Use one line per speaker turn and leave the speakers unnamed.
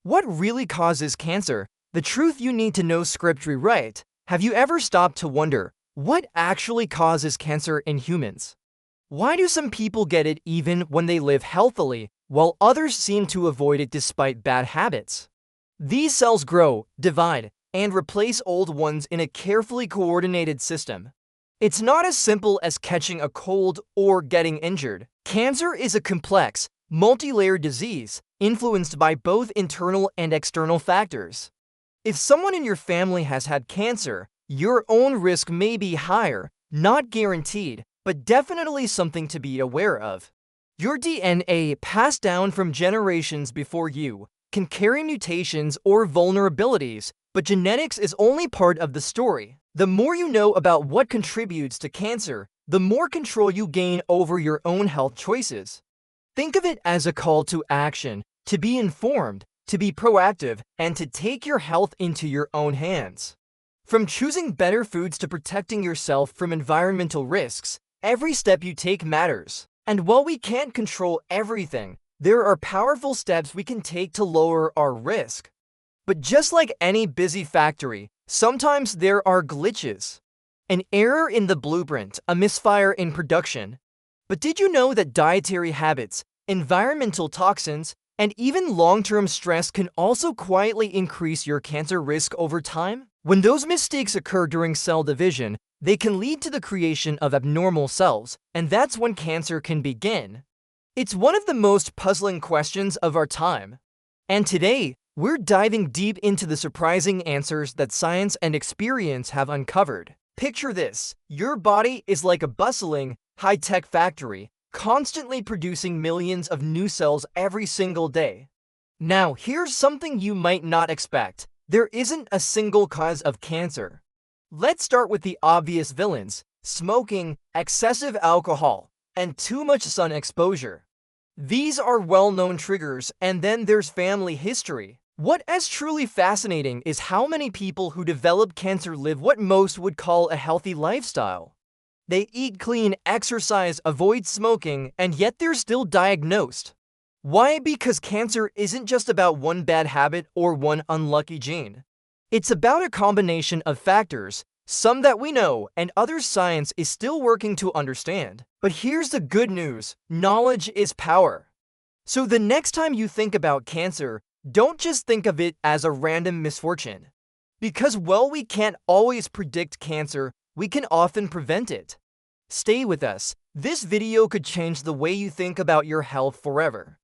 What really causes cancer? The truth you need to know. Script rewrite. Have you ever stopped to wonder what actually causes cancer in humans? Why do some people get it even when they live healthily, while others seem to avoid it despite bad habits? These cells grow, divide, and replace old ones in a carefully coordinated system. It's not as simple as catching a cold or getting injured. Cancer is a complex, multi-layered disease influenced by both internal and external factors. If someone in your family has had cancer, your own risk may be higher, not guaranteed, but definitely something to be aware of. Your DNA, passed down from generations before you, can carry mutations or vulnerabilities, but genetics is only part of the story. The more you know about what contributes to cancer, the more control you gain over your own health choices. Think of it as a call to action, to be informed, to be proactive, and to take your health into your own hands. From choosing better foods to protecting yourself from environmental risks, every step you take matters. And while we can't control everything, there are powerful steps we can take to lower our risk. But just like any busy factory, sometimes there are glitches. An error in the blueprint, a misfire in production. But did you know that dietary habits, environmental toxins, and even long-term stress can also quietly increase your cancer risk over time? When those mistakes occur during cell division, they can lead to the creation of abnormal cells, and that's when cancer can begin. It's one of the most puzzling questions of our time. And today, we're diving deep into the surprising answers that science and experience have uncovered. Picture this: your body is like a bustling, high-tech factory, constantly producing millions of new cells every single day. Now, here's something you might not expect. There isn't a single cause of cancer. Let's start with the obvious villains: smoking, excessive alcohol, and too much sun exposure. These are well-known triggers, and then there's family history. What is truly fascinating is how many people who develop cancer live what most would call a healthy lifestyle. They eat clean, exercise, avoid smoking, and yet they're still diagnosed. Why? Because cancer isn't just about one bad habit or one unlucky gene. It's about a combination of factors, some that we know and others science is still working to understand. But here's the good news: knowledge is power. So the next time you think about cancer, don't just think of it as a random misfortune. Because while we can't always predict cancer, we can often prevent it. Stay with us. This video could change the way you think about your health forever.